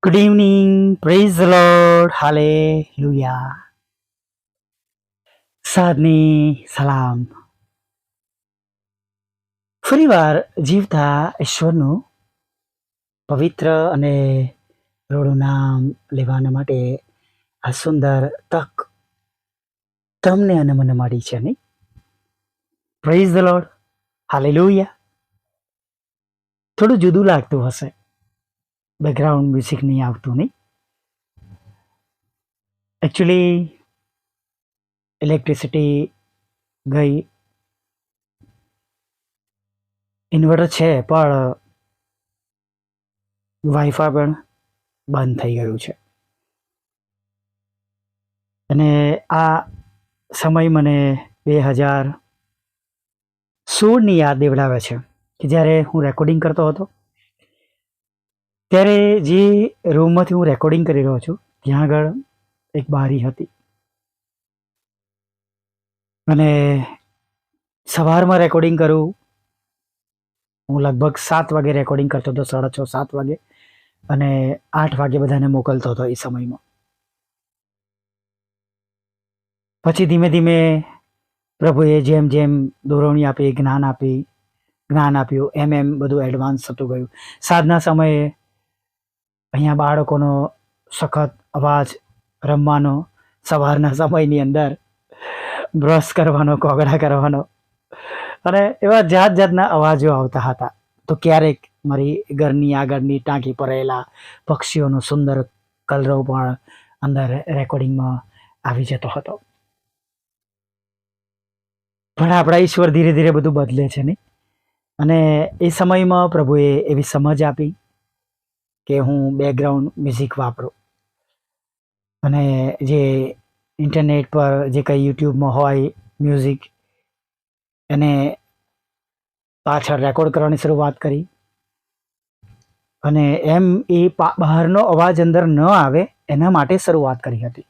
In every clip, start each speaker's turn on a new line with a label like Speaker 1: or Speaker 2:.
Speaker 1: Good evening, praise the Lord, hallelujah. સાધની સલામ. ફરીવાર જીવતા ઈશ્વરનું પવિત્ર અને રોડું નામ લેવાના માટે આ સુંદર તક તમને અને મને મળી છે નહીં? Praise the lord, hallelujah. થોડું જુદું લાગતું હશે, બેકગ્રાઉન્ડ મ્યુઝિક નહીં આવતું નહીં? એકચ્યુઅલી ઇલેક્ટ્રિસિટી ગઈ, ઇન્વર્ટર છે પણ વાઈફાઈ પણ બંધ થઈ ગયું છે. અને આ સમય મને 2016ની યાદ દેવડાવે છે કે જ્યારે હું રેકોર્ડિંગ કરતો હતો ત્યારે જે રૂમમાંથી હું રેકોર્ડિંગ કરી રહ્યો છું ત્યાં આગળ એક બારી હતી અને સવારમાં રેકોર્ડિંગ કરું. હું લગભગ 7 વાગે રેકોર્ડિંગ કરતો હતો, 6:30-7 વાગે, અને 8 વાગે બધાને મોકલતો હતો એ સમયમાં. પછી ધીમે ધીમે પ્રભુએ જેમ જેમ દોરવણી આપી, જ્ઞાન આપ્યું, એમ બધું એડવાન્સ થતું ગયું. સાંજના સમયે અહીંયા બાળકોનો સખત અવાજ, રમવાનો, સવારના સમયની અંદર બ્રશ કરવાનો, કોગળા કરવાનો, અને એવા જાત જાતના અવાજો આવતા હતા. તો ક્યારેક મારી ઘરની આગળની ટાંકી પર રહેલા પક્ષીઓનો સુંદર કલરવ પણ અંદર રેકોર્ડિંગમાં આવી જતો હતો. પણ આપણા ઈશ્વર ધીરે ધીરે બધું બદલે છે નહીં? અને એ સમયમાં પ્રભુએ એવી સમજ આપી કે હું બેકગ્રાઉન્ડ મ્યુઝિક વાપરું, અને જે ઇન્ટરનેટ પર જે કંઈ યુટ્યુબમાં હોય મ્યુઝિક, એને પાછળ રેકોર્ડ કરવાની શરૂઆત કરી. અને એમ એ બહારનો અવાજ અંદર ન આવે એના માટે શરૂઆત કરી હતી.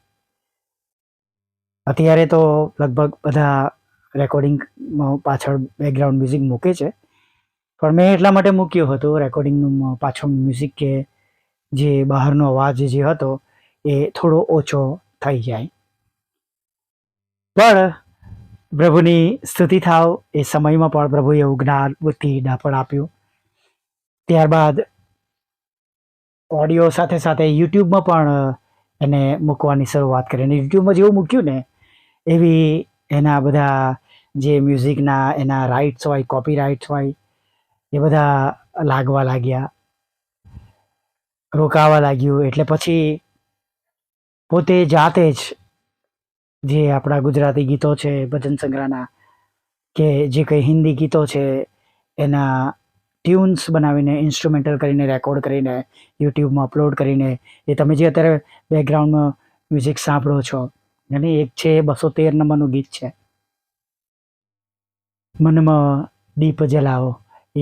Speaker 1: અત્યારે તો લગભગ બધા રેકોર્ડિંગમાં પાછળ બેકગ્રાઉન્ડ મ્યુઝિક મૂકે છે, પણ મેં એટલા માટે મૂક્યું હતું રેકોર્ડિંગનું પાછળ મ્યુઝિક કે જે બહારનો અવાજ જે હતો એ થોડો ઓછો થઈ જાય. પણ પ્રભુની સ્તુતિ થાવ, એ સમયમાં પણ પ્રભુએ એવું જ્ઞાન, બુદ્ધિ, ડાપણ આપ્યું. ત્યારબાદ ઓડિયો સાથે સાથે યુટ્યુબમાં પણ એને મૂકવાની શરૂઆત કરી. અને યુટ્યુબમાં જેવું મૂક્યું ને એવી એના બધા જે મ્યુઝિકના એના રાઇટ્સ હોય, કોપી રાઇટ્સ હોય, એ બધા લાગવા લાગ્યા, રોકાવા લાગ્યું. એટલે પછી પોતે જાતે જ જે આપણા ગુજરાતી ગીતો છે, ભજન સંગ્રહના, કે જે કંઈ હિન્દી ગીતો છે, એના ટ્યુન્સ બનાવીને, ઇન્સ્ટ્રુમેન્ટલ કરીને, રેકોર્ડ કરીને, યુટ્યુબમાં અપલોડ કરીને, એ તમે જે અત્યારે બેકગ્રાઉન્ડમાં મ્યુઝિક સાંભળો છો, અને એક છે 213 નંબરનું ગીત છે, મનમાં દીપ જલાવો, એ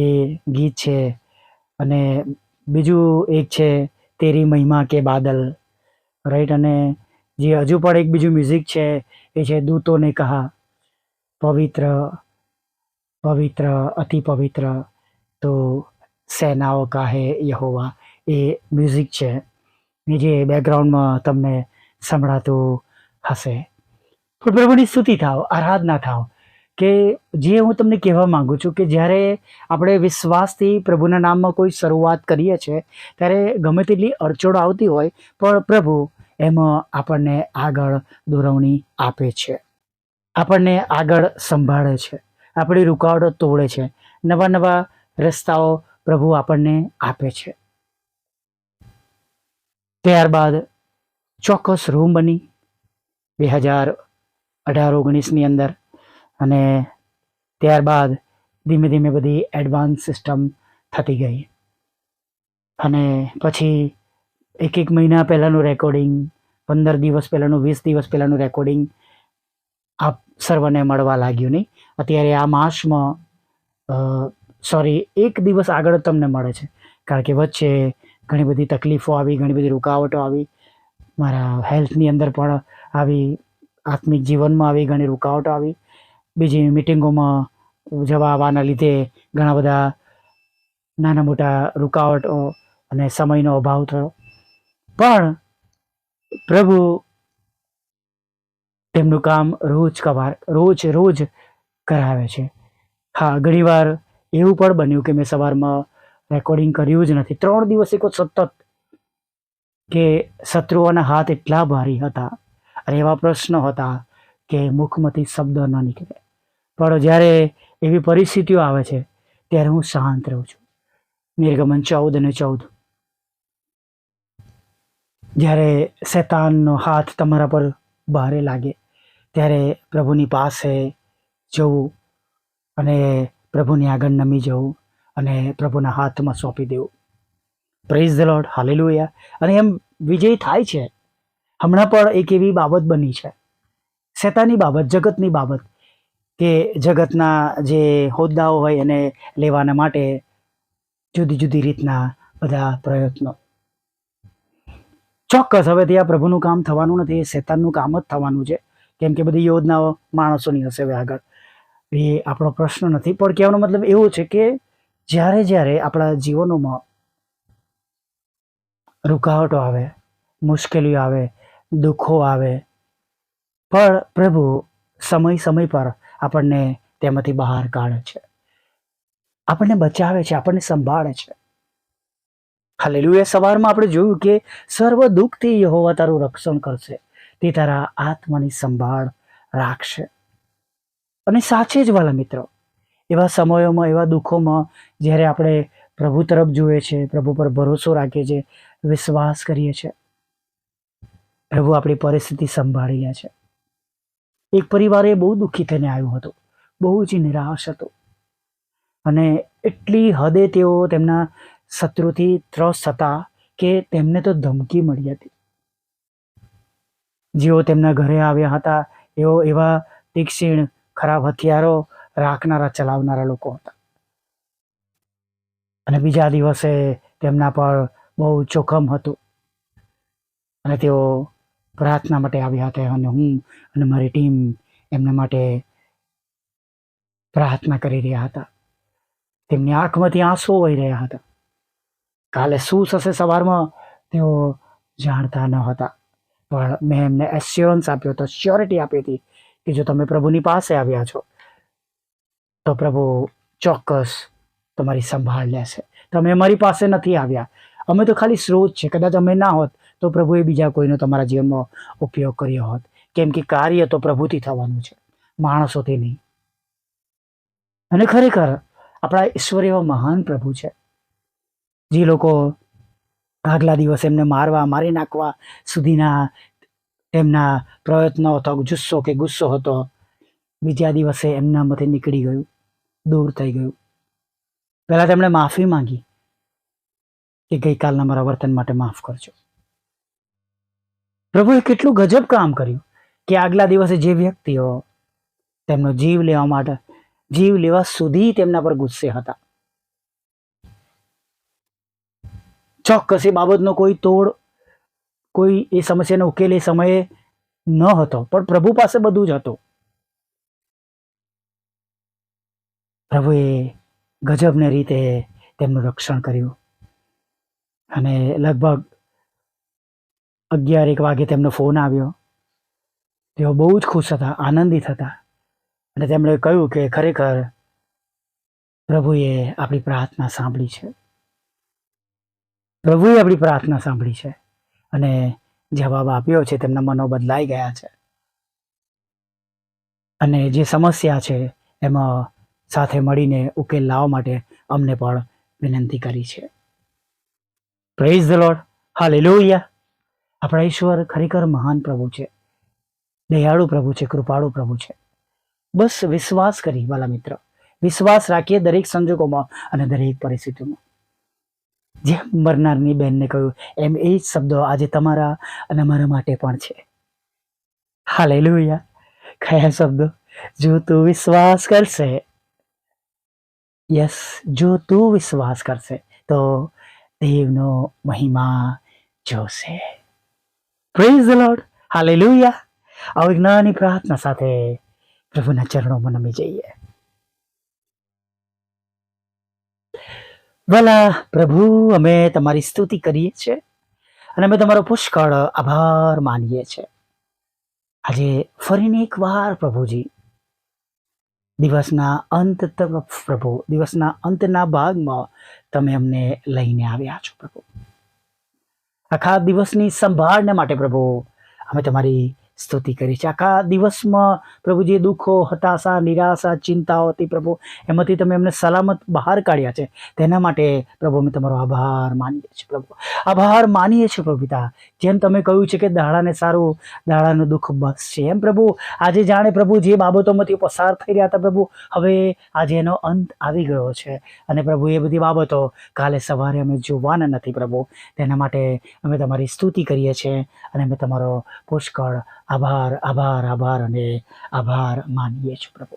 Speaker 1: ગીત છે. અને બીજું એક છે તેરી મહિમા કે બાદલ, રાઈટ. અને જે હજુ પણ એક બીજું મ્યુઝિક છે એ છે દૂતોને કહા, પવિત્ર પવિત્ર અતિ પવિત્ર તો સેનાઓ કાહે યહોવા, એ મ્યુઝિક છે જે બેકગ્રાઉન્ડમાં તમને સંભળાતું હશે. પણ પ્રભુની સ્તુતિ થાવ, આરાધના થાવ, કે જે હું તમને કહેવા માંગુ છું કે જ્યારે આપણે વિશ્વાસથી પ્રભુના નામમાં કોઈ શરૂઆત કરીએ છીએ ત્યારે ગમે તેટલી અડચણો આવતી હોય પણ પ્રભુ એમાં આપણને આગળ દોરવણી આપે છે, આપણને આગળ સંભાળે છે, આપણી રૂકાવટો તોડે છે, નવા નવા રસ્તાઓ પ્રભુ આપણને આપે છે. ત્યારબાદ ચોક્કસ રૂમ બની 2018-19ની અંદર, અને ત્યારબાદ ધીમે ધીમે બધી એડવાન્સ સિસ્ટમ થતી ગઈ. અને પછી એક મહિના પહેલાંનું રેકોર્ડિંગ, 15 દિવસ પહેલાંનું, 20 દિવસ પહેલાંનું રેકોર્ડિંગ આપ સર્વને મળવા લાગ્યું નહીં? અત્યારે આ માસમાં એક દિવસ આગળ તમને મળે છે, કારણ કે વચ્ચે ઘણી બધી તકલીફો આવી, ઘણી બધી રૂકાવટો આવી, મારા હેલ્થની અંદર પણ આવી, આત્મિક જીવનમાં આવી ઘણી રૂકાવટો આવી, બીજી મિટિંગોમાં જવા આવવાના લીધે ઘણા બધા નાના મોટા રૂકાવટો અને સમયનો અભાવ થયો. પણ પ્રભુ તેમનું કામ રોજ કરાવે છે. હા, ઘણીવાર એવું પણ બન્યું કે મેં સવારમાં રેકોર્ડિંગ કર્યું જ નથી. 3 દિવસ સતત, કે શત્રુઓના હાથ એટલા ભારી હતા અને એવા પ્રશ્નો હતા કે મુખમાંથી શબ્દ ન નીકળે. પણ જ્યારે એવી પરિસ્થિતિઓ આવે છે ત્યારે હું શાંત રહું છું. નિર્ગમન 14:14. જ્યારે શૈતાનનો હાથ તમારા પર ભારે લાગે ત્યારે પ્રભુની પાસે જવું અને પ્રભુની આગળ નમી જવું અને પ્રભુના હાથમાં સોંપી દેવું. Praise the lord, hallelujah. અને એમ વિજય થાય છે. હમણાં પણ એક એવી બાબત બની છે, શૈતાની બાબત, જગતની બાબત, કે જગતના જે હોદ્દાઓ હોય એને લેવાના માટે જુદી જુદી રીતના બધા પ્રયત્નો. ચોક્કસ હવે ત્યાં પ્રભુનું કામ થવાનું નથી, એ શૈતાનનું કામ જ થવાનું છે. કેમ કે બધી યોજનાઓ માણસોની હશે હવે આગળ. એ આપણો પ્રશ્ન નથી. પણ કહેવાનો મતલબ એવો છે કે જ્યારે આપણા જીવનોમાં રૂકાવટો આવે, મુશ્કેલીઓ આવે, દુઃખો આવે, પણ પ્રભુ સમય પર આપણને તેમાંથી બહાર કાઢે છે, આપણને બચાવે છે, આપણને સંભાળે છે. હાલેલુયા. સવારમાં આપણે જોયું કે સર્વ દુઃખથી યહોવા તારું રક્ષણ કરશે, તે તારા આત્માની સંભાળ રાખશે. અને સાચે જ વાલા મિત્રો, એવા સમયોમાં, એવા દુઃખોમાં જ્યારે આપણે પ્રભુ તરફ જોઈએ છે, પ્રભુ પર ભરોસો રાખીએ છીએ, વિશ્વાસ કરીએ છીએ, પ્રભુ આપણી પરિસ્થિતિ સંભાળી લે છે. એક પરિવારે બહુ દુઃખી થઈને આવ્યું હતું, બહુ જ નિરાશ હતો અને એટલી હદે તેઓ તેમના શત્રુથી ત્રસ્ત હતા કે તેમને તો ધમકી મળી હતી. જેઓ તેમના ઘરે આવ્યા હતા એઓ એવા તીક્ષ્ણ, ખરાબ હથિયારો રાખનારા, ચલાવનારા લોકો હતા. અને બીજા દિવસે તેમના પર બહુ જોખમ હતું અને તેઓ પ્રાર્થના માટે આવ્યા હતા અને હું અને મારી ટીમ એમના માટે પ્રાર્થના કરી રહ્યા હતા. તેમની આંખમાંથી આંસુ વહી રહ્યા હતા. કાલે શું થશે સવારમાં તેઓ જાણતા ન હતા, પણ મેં એમને એશ્યોરન્સ આપ્યો હતો, શ્યોરિટી આપી હતી કે જો તમે પ્રભુની પાસે આવ્યા છો તો પ્રભુ ચોક્કસ તમારી સંભાળ લેશે. તમે અમારી પાસે નથી આવ્યા, અમે તો ખાલી સ્રોત છે. કદાચ અમે ના હોત તો પ્રભુએ બીજા કોઈનો તમારા જીવનમાં ઉપયોગ કર્યો હોત. કેમ કે કાર્ય તો પ્રભુથી થવાનું છે, માણસોથી નહીં. અને ખરેખર આપણા ઈશ્વર એવા મહાન પ્રભુ છે, જે લોકો આગલા દિવસે એમને મારી નાખવા સુધીના તેમના પ્રયત્નો હતો, જુસ્સો કે ગુસ્સો હતો, બીજા દિવસે એમનામાંથી નીકળી ગયું, દૂર થઈ ગયું. પહેલા તેમણે માફી માંગી કે ગઈકાલના મારા વર્તન માટે માફ કરજો. પ્રભુએ કેટલું ગજબ કામ કર્યું કે આગલા દિવસે જે વ્યક્તિઓ તેમનો જીવ લેવા સુધી તેમના પર ગુસ્સે હતા, ચોક્કસ એ બાબતનો કોઈ એ સમસ્યાનો ઉકેલ એ સમયે ન હતો, પણ પ્રભુ પાસે બધું જ હતું. પ્રભુએ ગજબને રીતે તેમનું રક્ષણ કર્યું અને લગભગ 11-1 વાગે તેમનો ફોન આવ્યો. તેઓ બહુ જ ખુશ હતા, આનંદિત હતા અને તેમણે કહ્યું કે ખરેખર પ્રભુએ આપણી પ્રાર્થના સાંભળી છે, પ્રભુએ આપણી પ્રાર્થના સાંભળી છે અને જવાબ આપ્યો છે. તેમના મનો બદલાઈ ગયા છે અને જે સમસ્યા છે એમાં સાથે મળીને ઉકેલ લાવવા માટે અમને પણ વિનંતી કરી છે. Praise the lord, hallelujah. આપણા ઈશ્વર ખરેખર મહાન પ્રભુ છે, દયાળુ પ્રભુ છે, કૃપાળુ પ્રભુ છે. બસ વિશ્વાસ કરી વાલા મિત્ર, વિશ્વાસ રાખીએ દરેક સંજોગોમાં અને દરેક પરિસ્થિતિમાં. જેમ મરનારની બેનને કહ્યું એમ એ જ શબ્દો આજે તમારા અને મારા માટે પણ છે. હાલેલુયા. કયા શબ્દો? જો તું વિશ્વાસ કરશે, યસ, જો તું વિશ્વાસ કરશે તો દેવનો મહિમા જોશે. Praise the lord, hallelujah. આવી જ્ઞાની પ્રાર્થના સાથે પ્રભુના ચરણોમાં નમી જઈએ. ભલા પ્રભુ, અમે તમારી સ્તુતિ કરીએ છીએ અને અમે તમારો પુષ્કળ આભાર માનીએ છીએ. આજે ફરીને એકવાર પ્રભુજી દિવસના અંત તરફ પ્રભુ, દિવસના અંતના ભાગમાં તમે અમને લઈને આવ્યા છો પ્રભુ. આખા દિવસની સંભાળને માટે પ્રભુ અમે તમારી સ્તુતિ કરી છે. આખા દિવસમાં પ્રભુ જે દુઃખો, હતાશા, નિરાશા, ચિંતાઓ હતી પ્રભુ, એમાંથી તમે અમને સલામત બહાર કાઢ્યા છે. તેના માટે પ્રભુ અમે તમારો આભાર માનીએ છીએ પ્રભુ. આભાર માનીએ છીએ પ્રભુ પિતા. જેમ તમે કહ્યું છે કે દાડાને સારું, દાડાનું દુઃખ બસ છે, એમ પ્રભુ આજે જાણે પ્રભુ જે બાબતોમાંથી પસાર થઈ રહ્યા હતા પ્રભુ, હવે આજે એનો અંત આવી ગયો છે. અને પ્રભુ એ બધી બાબતો કાલે સવારે અમે જોવાના નથી પ્રભુ. તેના માટે અમે તમારી સ્તુતિ કરીએ છીએ અને અમે તમારો પુષ્કળ આભાર આભાર આભાર અને આભાર માનીએ છીએ પ્રભુ.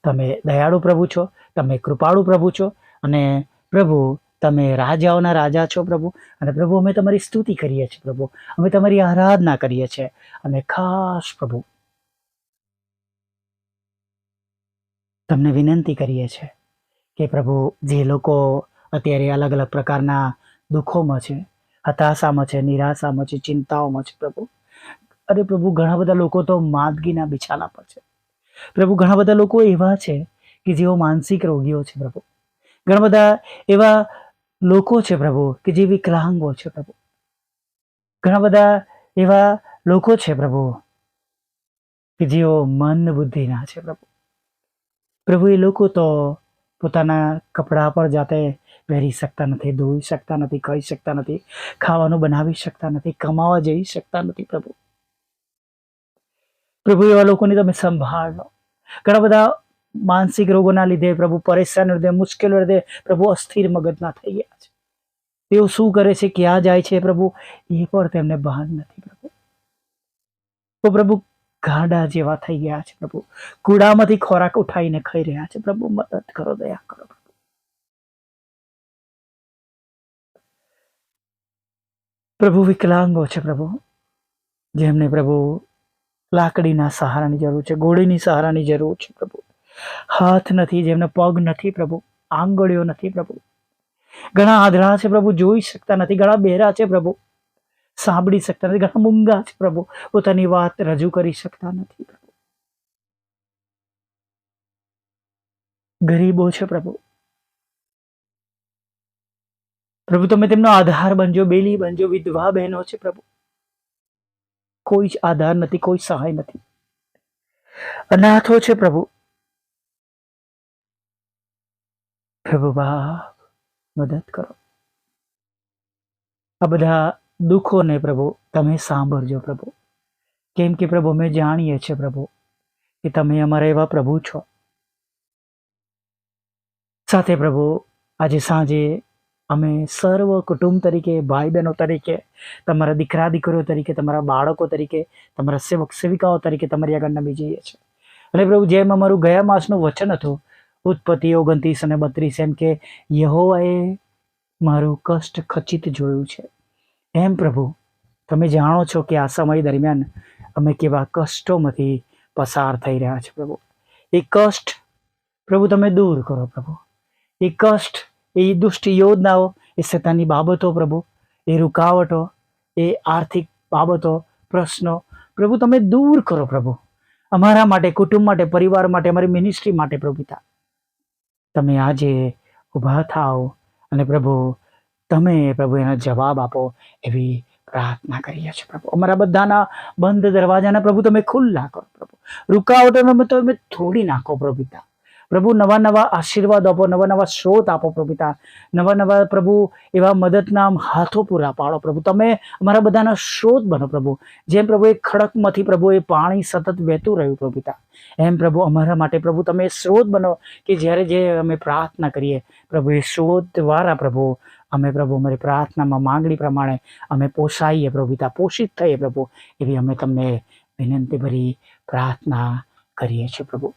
Speaker 1: તમે દયાળુ પ્રભુ છો, તમે કૃપાળુ પ્રભુ છો, અને પ્રભુ તમે રાજાઓના રાજા છો પ્રભુ. અને પ્રભુ અમે તમારી સ્તુતિ કરીએ છીએ પ્રભુ, અમે તમારી આરાધના કરીએ છીએ. અને ખાસ પ્રભુ તમને વિનંતી કરીએ છીએ કે પ્રભુ જે લોકો અત્યારે અલગ અલગ પ્રકારના દુઃખોમાં છે, હતાશામાં છે, નિરાશામાં છે, ચિંતાઓમાં છે પ્રભુ, અરે પ્રભુ ઘણા બધા લોકો તો માંદગીના બિછાના પર છે પ્રભુ. ઘણા બધા લોકો એવા છે કે જેઓ માનસિક રોગીઓ છે પ્રભુ. ઘણા બધા એવા લોકો છે પ્રભુ કે જે વિકલાંગો છે પ્રભુ. ઘણા બધા એવા લોકો છે પ્રભુ કે જેઓ મંદ બુદ્ધિના છે પ્રભુ. પ્રભુ એ લોકો તો પોતાના કપડા પર જાતે પહેરી શકતા નથી, ધોઈ શકતા નથી, ખાઈ શકતા નથી, ખાવાનું બનાવી શકતા નથી, કમાવા જઈ શકતા નથી પ્રભુ. પ્રભુ એવા લોકોની તમે સંભાળ લો. ઘણા બધા માનસિક રોગોના લીધે પ્રભુ, પરેશાન લીધે, મુશ્કેલો લીધે પ્રભુ અસ્થિર મગજના થઈ ગયા છે. તેઓ શું કરે છે, ક્યાં જાય છે પ્રભુ, એ પણ તેમને ભાન નથી પ્રભુ. તો પ્રભુ ગાંડા જેવા થઈ ગયા છે પ્રભુ, કુડામાંથી ખોરાક ઉઠાવીને ખાઈ રહ્યા છે પ્રભુ. મદદ કરો, દયા કરો પ્રભુ. પ્રભુ વિકલાંગો છે પ્રભુ, જેમને પ્રભુ લાકડીના સહારાની જરૂર છે, ઘોડીની સહારાની જરૂર છે પ્રભુ. હાથ નથી, જેમને પગ નથી પ્રભુ, આંગળીઓ નથી પ્રભુ. ઘણા આંધળા છે પ્રભુ, જોઈ શકતા નથી. ઘણા બહેરા છે પ્રભુ, સાંભળી શકતા નથી. ઘણા મૂંગા છે પ્રભુ, પોતાની વાત રજૂ કરી શકતા નથી પ્રભુ. ગરીબો છે પ્રભુ. પ્રભુ તમે તેમનો આધાર બનજો, બેલી બનજો. વિધવા બહેનો છે પ્રભુ, કોઈ જ આધાર નથી, કોઈ સહાય નથી. અનાથો છે પ્રભુ. પ્રભુ બાપ મદદ કરો. આ બધા દુઃખોને પ્રભુ તમે સાંભળજો પ્રભુ. કેમ કે પ્રભુ અમે જાણીએ છીએ પ્રભુ કે તમે અમારા એવા પ્રભુ છો. સાથે પ્રભુ આજે સાંજે અમે સર્વ કુટુંબ તરીકે, ભાઈ બહેનો તરીકે, તમારા દીકરા દીકરીઓ તરીકે, તમારા બાળકો તરીકે, તમારા સેવક સેવિકાઓ તરીકે તમારી આગળ નમી જઈએ છીએ. અને પ્રભુ જેમ અમારું ગયા માસનું વચન હતું, ઉત્પત્તિ 29 અને 32, એમ કે યહોવાએ મારું કષ્ટ ખચિત જોયું છે, એમ પ્રભુ તમે જાણો છો કે આ સમય દરમિયાન અમે કેવા કષ્ટોમાંથી પસાર થઈ રહ્યા છે પ્રભુ. એ કષ્ટ પ્રભુ તમે દૂર કરો પ્રભુ. એ કષ્ટ, એ દુષ્ટ યોજનાઓ, એ શૈતાનની બાબતો પ્રભુ, એ રૂકાવટો, એ આર્થિક બાબતો, પ્રશ્નો પ્રભુ તમે દૂર કરો પ્રભુ. અમારા માટે, કુટુંબ માટે, પરિવાર માટે, અમારી મિનિસ્ટ્રી માટે પ્રભુ પિતા તમે આજે ઊભા થાઓ અને પ્રભુ તમે પ્રભુ એનો જવાબ આપો એવી પ્રાર્થના કરીએ છીએ પ્રભુ. અમારા બધાના બંધ દરવાજાના પ્રભુ તમે ખુલ્લા કરો પ્રભુ. રૂકાવટોને તમે તોડી નાખો પ્રભુ પિતા. પ્રભુ નવા નવા આશીર્વાદ આપો, નવા નવા સ્ત્રોત આપો પ્રભુ પિતા. નવા નવા પ્રભુ એવા મદદના હાથો પૂરા પાડો પ્રભુ. તમે અમારા બધાના સ્ત્રોત બનો પ્રભુ. જેમ પ્રભુ એ ખડકમાંથી પ્રભુ એ પાણી સતત વહેતું રહ્યું પ્રભુ પિતા, એમ પ્રભુ અમારા માટે પ્રભુ તમે સ્ત્રોત બનો કે જ્યારે જે અમે પ્રાર્થના કરીએ પ્રભુ એ સ્ત્રોત દ્વારા પ્રભુ અમે પ્રભુ અમારી પ્રાર્થનામાં માંગણી પ્રમાણે અમે પોષાઈએ પ્રભુ પિતા, પોષિત થઈએ પ્રભુ. એવી અમે તમને વિનંતી ભરી પ્રાર્થના કરીએ છીએ પ્રભુ.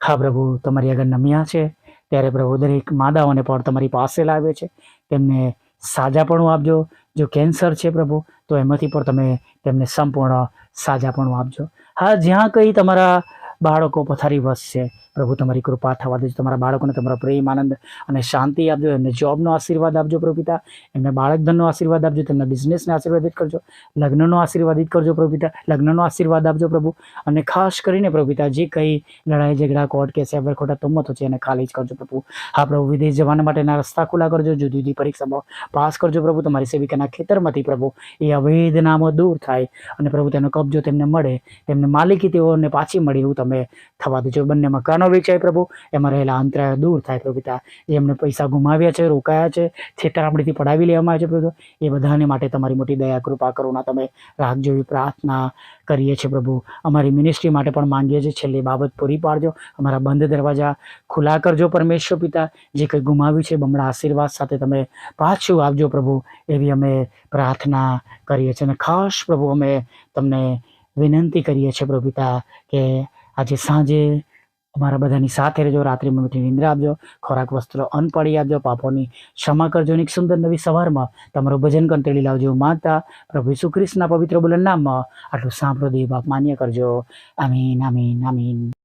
Speaker 1: હા પ્રભુ તમારી આગળ નમ્યા છે ત્યારે પ્રભુ દરેક માદાઓને પણ તમારી પાસે લાવે છે. તેમને સાજાપણું આપજો. જો કેન્સર છે પ્રભુ તો એમાંથી પણ તમે તેમને સંપૂર્ણ સાજાપણું આપજો. હા જ્યાં કંઈ તમારા બાળકો પથારી વસશે પ્રભુ તમારી કૃપા થવા દેજો. તમારા બાળકોને તમારો પ્રેમ, આનંદ અને શાંતિ આપજો. એમને જોબનો આશીર્વાદ આપજો પ્રભુ પિતા. એમને બાળક ધનનો આશીર્વાદ આપજો. તેમના બિઝનેસને આશીર્વાદિત કરજો. લગ્નનો આશીર્વાદિત કરજો પ્રભુ પિતા. લગ્નનો આશીર્વાદ આપજો પ્રભુ. અને ખાસ કરીને પ્રભુ પિતા જે કંઈ લડાઈ ઝઘડા, કોર્ટ કેસ, ખોટા તોમતો છે એને ખાલી જ કરજો પ્રભુ. હા પ્રભુ, વિદેશ જવાના માટેના રસ્તા ખુલ્લા કરજો. જુદી જુદી પરીક્ષામાં પાસ કરજો પ્રભુ. તમારી સેવિકાના ખેતરમાંથી પ્રભુ એ અવૈધ નામો દૂર થાય અને પ્રભુ તેનો કબજો તેમને મળે, તેમને માલિકી તેઓને પાછી મળી એવું તમે થવા દેજો. બંને મકાનો વેચાય પ્રભુ, એમાં રહેલા અંતરાયો દૂર થાય પ્રભુ પિતા. જે એમને પૈસા ગુમાવ્યા છે, રોકાયા છે, છેતરામણીથી પડાવી લેવામાં આવે છે પ્રભુ, એ બધાને માટે તમારી મોટી દયા, કૃપા, કરુણા તમે રાખજો એવી પ્રાર્થના કરીએ છીએ પ્રભુ. અમારી મિનિસ્ટ્રી માટે પણ માંગીએ છીએ. છેલ્લી બાબત પૂરી પાડજો. અમારા બંધ દરવાજા ખુલ્લા કરજો પરમેશ્વર પિતા. જે કંઈ ગુમાવ્યું છે બમણા આશીર્વાદ સાથે તમે પાછું આપજો પ્રભુ, એવી અમે પ્રાર્થના કરીએ છીએ. અને ખાસ પ્રભુ અમે તમને વિનંતી કરીએ છીએ પ્રભુ પિતા કે આજે સાંજે અમારા બધાની સાથે રહેજો. રાત્રિમાં મીઠી નિંદ્રા આપજો. ખોરાક, વસ્ત્રો, અન્ન પાડી આપજો. પાપોની ક્ષમા કરજો. અને એક સુંદર નવી સવારમાં તમારું ભજન કંતેડી લાવજો. માતા પ્રભુ ઈસુ ખ્રિસ્તના પવિત્ર બોલન નામમાં આટલું સાંભળો દેવ બાપ માન્ય કરજો. આમીન, આમીન, આમીન.